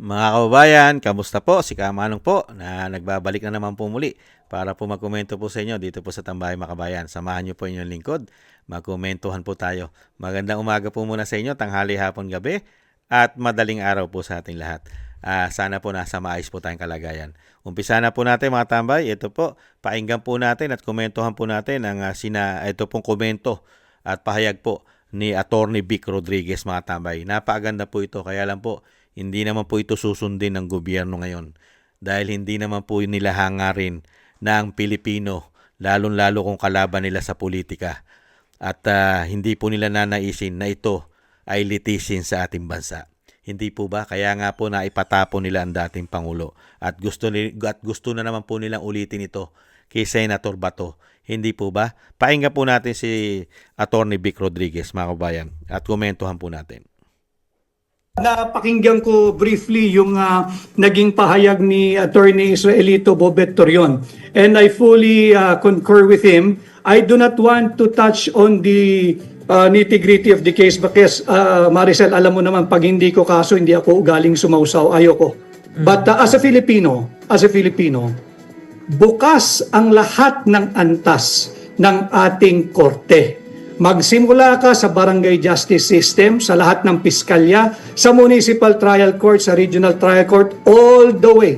Mga kababayan, kamusta po? Si Kamanong po na nagbabalik na naman po muli para po magkomento po sa inyo dito po sa Tambahay Makabayan. Samahan niyo po inyong lingkod, magkomentuhan po tayo. Magandang umaga po muna sa inyo, tanghali, hapon, gabi at madaling araw po sa ating lahat. Sana po nasa maayos po tayong kalagayan. Umpisa na po natin mga tambay. Ito po, painggan po natin at komentuhan po natin ang ito pong komento at pahayag po ni Attorney Vic Rodriguez mga tambay. Napakaganda po ito, kaya lang po hindi naman po ito susundin ng gobyerno ngayon dahil hindi naman po nila hangarin na ang Pilipino, lalong-lalo kung kalaban nila sa politika. At hindi po nila nanaisin na ito ay litisin sa ating bansa. Hindi po ba? Kaya nga po naipatapon nila ang dating Pangulo. At gusto na naman po nilang ulitin ito kay Senator Bato. Hindi po ba? Painggan po natin si Attorney Vic Rodriguez, mga kabayan, at komentuhan po natin. Napakinggan ko briefly yung naging pahayag ni Attorney Israelito Bobet Torion. And I fully concur with him. I do not want to touch on the nitty-gritty of the case because Maricel, alam mo naman, pag hindi ko kaso, hindi ako galing sumausaw. Ayoko. But as a Filipino, bukas ang lahat ng antas ng ating korte. Magsimula ka sa barangay justice system, sa lahat ng piskalya, sa municipal trial court, sa regional trial court, all the way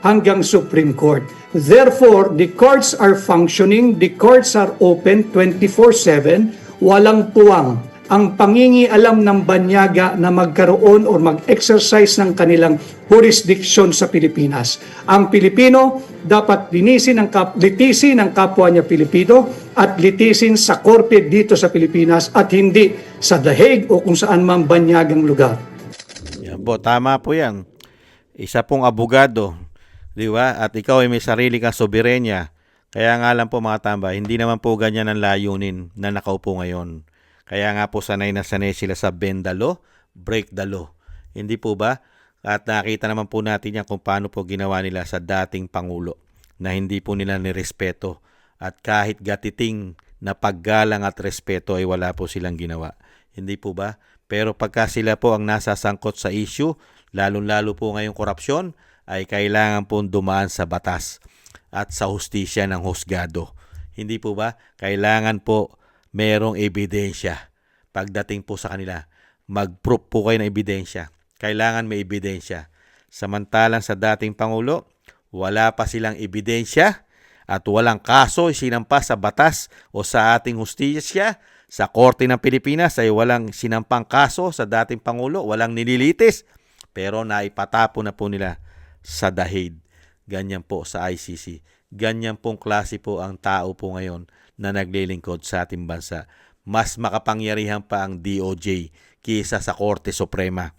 hanggang Supreme Court. Therefore, the courts are functioning, the courts are open 24/7, walang puwang ang pangingialam ng banyaga na magkaroon o mag-exercise ng kanilang jurisdiction sa Pilipinas. Ang Pilipino dapat litisin ng kapwa niya Pilipino at litisin sa korte dito sa Pilipinas at hindi sa The Hague o kung saan man banyagang lugar. Yan po, tama po yan. Isa pong abogado, di ba? At ikaw ay may sarili kang soberenya. Kaya nga lang po mga tamba, hindi naman po ganyan ang layunin na nakaupo ngayon. Kaya nga po sanay na sanay sila sa bend the law, break the law. Hindi po ba? At nakita naman po natin yan kung paano po ginawa nila sa dating Pangulo na hindi po nila nirespeto. At kahit gatiting na paggalang at respeto ay wala po silang ginawa. Hindi po ba? Pero pagka sila po ang nasasangkot sa issue, lalong-lalo po ngayong korupsyon, ay kailangan po dumaan sa batas at sa hustisya ng husgado. Hindi po ba? Kailangan po merong ebidensya. Pagdating po sa kanila, mag-proof po kayo ng ebidensya. Kailangan may ebidensya. Samantalang sa dating Pangulo, wala pa silang ebidensya at walang kaso sinampa sa batas o sa ating hustisya. Sa Korte ng Pilipinas ay walang sinampang kaso sa dating Pangulo, walang nililitis. Pero naipatapo na po nila sa The Hague. Ganyan po sa ICC. Ganyan pong klase po ang tao po ngayon na naglilingkod sa ating bansa. Mas makapangyarihan pa ang DOJ kaysa sa Korte Suprema.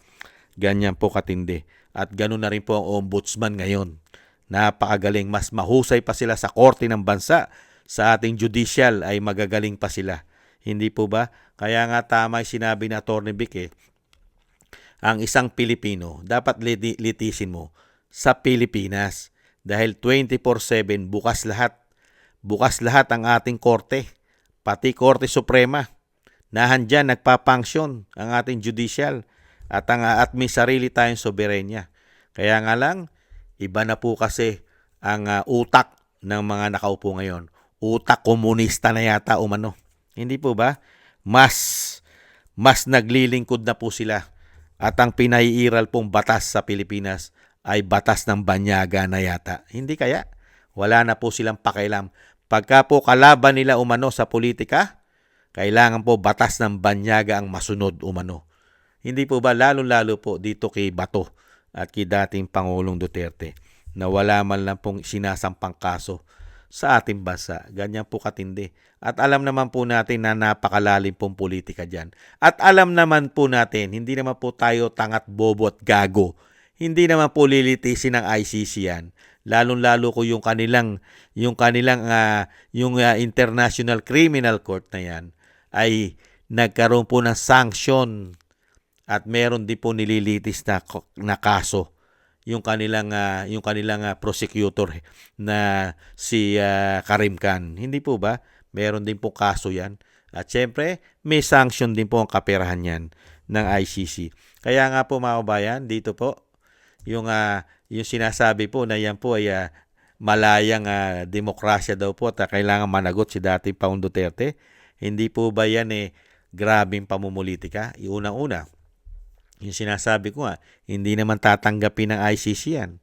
Ganyan po katindi. At ganoon na rin po ang ombudsman ngayon. Napakagaling. Mas mahusay pa sila sa korte ng bansa. Sa ating judicial ay magagaling pa sila. Hindi po ba? Kaya nga tama yung sinabi na Atty. Vic ang isang Pilipino dapat litisin mo sa Pilipinas. Dahil 24/7 bukas lahat. Bukas lahat ang ating korte, pati Korte Suprema. Nahandyan, nagpapanksyon ang ating judicial at may sarili tayong soberenya. Kaya nga lang, iba na po kasi ang utak ng mga nakaupo ngayon. Utak komunista na yata umano. Hindi po ba? Mas naglilingkod na po sila. At ang pinaiiral pong batas sa Pilipinas ay batas ng banyaga na yata. Hindi kaya? Wala na po silang pakialam. Pagka po kalaban nila umano sa politika, kailangan po batas ng banyaga ang masunod umano. Hindi po ba lalo-lalo po dito kay Bato at kay dating Pangulong Duterte na wala man lang pong sinasampang kaso sa ating bansa. Ganyan po katindi. At alam naman po natin na napakalalim pong politika dyan. At alam naman po natin, hindi naman po tayo tangat, bobo at gago. Hindi naman po lilitisin ng ICC yan. Lalong-lalo ko yung International Criminal Court na yan ay nagkaroon po ng sanction at meron din po nililitis na kaso yung kanilang prosecutor na si Karim Khan. Hindi po ba? Meron din po kaso yan. At syempre, may sanction din po ang kaperahan yan ng ICC. Kaya nga po mga kabayan, dito po, yung sinasabi po na yan po ay malayang demokrasya daw po at kailangan managot si dating Pangulong Duterte. Hindi po ba yan grabing pamumulitika? Unang-una, yung sinasabi ko hindi naman tatanggapin ng ICC yan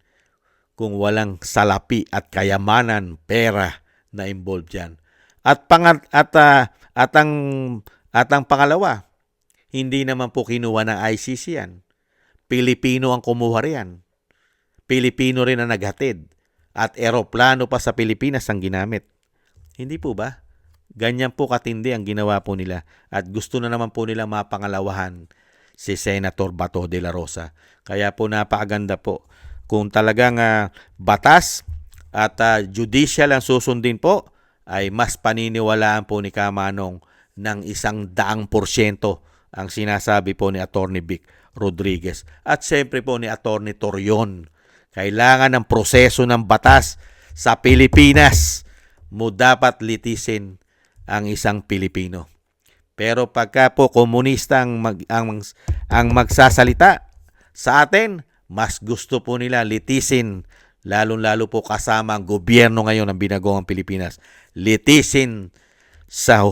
kung walang salapi at kayamanan, pera na involved yan. At ang pangalawa, hindi naman po kinuha ng ICC yan. Pilipino ang kumuha riyan. Pilipino rin ang naghatid. At eroplano pa sa Pilipinas ang ginamit. Hindi po ba? Ganyan po katindi ang ginawa po nila. At gusto na naman po nila mapangalawahan si Senator Bato de la Rosa. Kaya po napakaganda po. Kung talagang batas at judicial ang susundin po, ay mas paniniwalaan po ni Kamanong ng 100% ang sinasabi po ni Atty. Vic Rodriguez. At siyempre po ni Atty. Torion. Kailangan ng proseso ng batas sa Pilipinas mo dapat litisin ang isang Pilipino. Pero pagka po komunista ang magsasalita sa atin, mas gusto po nila litisin, lalo-lalo po kasama ang gobyerno ngayon ng binagong Pilipinas, litisin sa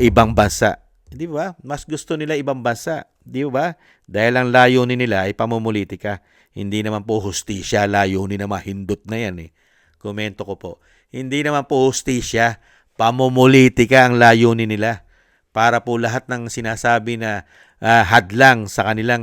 ibang bansa. Di ba? Mas gusto nila ibang bansa. Di ba? Dahil ang layunin nila ay pamumulitika. Hindi naman po hustisya, layunin na mahindot na yan Komento ko po. Hindi naman po hustisya, pamumulitika ang layunin nila. Para po lahat ng sinasabi na hadlang sa kanilang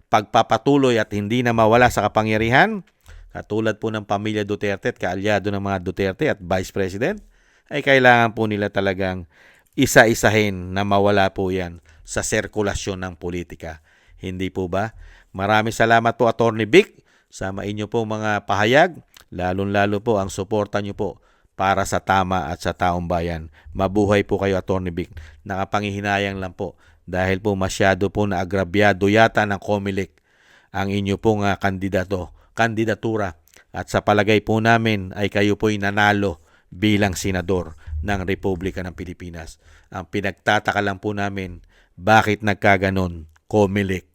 pagpapatuloy at hindi na mawala sa kapangyarihan, katulad po ng pamilya Duterte at kaalyado ng mga Duterte at Vice President, ay kailangan po nila talagang isa-isahin na mawala po yan sa sirkulasyon ng politika. Hindi po ba? Maraming salamat po Atty. Vic sa inyo po mga pahayag, lalong-lalo po ang suporta nyo po para sa tama at sa taong bayan. Mabuhay po kayo Atty. Vic. Nakapangihinayang lang po dahil po masyado po na agrabyado yata ng COMELEC ang inyo pong kandidatura. At sa palagay po namin ay kayo po'y nanalo bilang senador ng Republika ng Pilipinas. Ang pinagtataka lang po namin, bakit nagkaganon COMELEC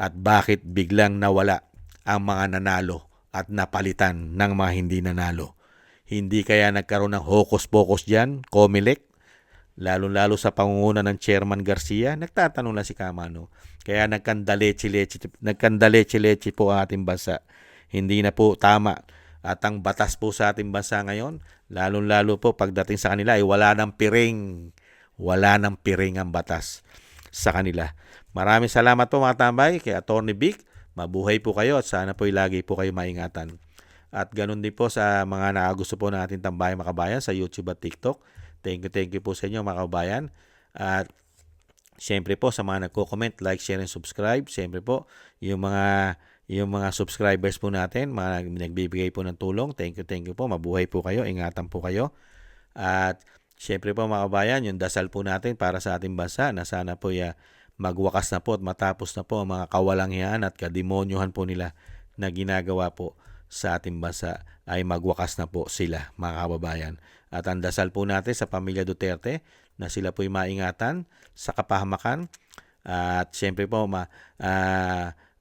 at bakit biglang nawala ang mga nanalo at napalitan ng mga hindi nanalo. Hindi kaya nagkaroon ng hokus-pokus dyan, COMELEC? Lalo-lalo sa pangunguna ng Chairman Garcia, nagtatanong lang si Kamano. Kaya nagkandaleche-leche po ang ating bansa. Hindi na po tama. At ang batas po sa ating bansa ngayon, lalo-lalo po pagdating sa kanila ay wala ng piring. Wala ng piring ang batas sa kanila. Maraming salamat po mga tambay kay Atty. Vic. Mabuhay po kayo at sana po lagi po kayo maingatan. At ganun din po sa mga nakagusto po ng ating Tambayang Makabayan sa YouTube at TikTok. Thank you po sa inyo mga kabayan. At siyempre po sa mga nagko-comment, like, share, and subscribe. Siyempre po yung mga subscribers po natin, mga nagbibigay po ng tulong. Thank you po. Mabuhay po kayo. Ingatan po kayo. At siyempre po mga kabayan, yung dasal po natin para sa ating bansa na sana po magwakas na po at matapos na po ang mga kawalangian at kademonyohan po nila na ginagawa po sa ating bansa ay magwakas na po sila mga kababayan. At ang dasal po natin sa pamilya Duterte na sila po'y maingatan sa kapahamakan. At siyempre po ang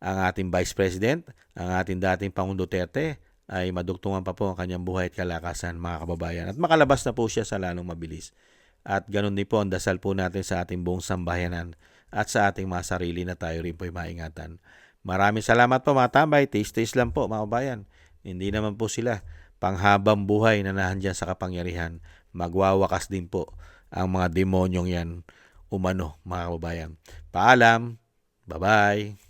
ating Vice President, ang ating dating Pangulong Duterte ay madugtungan pa po ang kanyang buhay at kalakasan mga kababayan. At makalabas na po siya sa lalong mabilis. At ganun din po ang dasal po natin sa ating buong sambayanan at sa ating mga sarili na tayo rin po'y maingatan. Maraming salamat po mga tambay. Taste lang po mga kababayan. Hindi naman po sila panghabang buhay na nahandyan sa kapangyarihan. Magwawakas din po ang mga demonyong yan umano mga kababayan. Paalam. Bye-bye.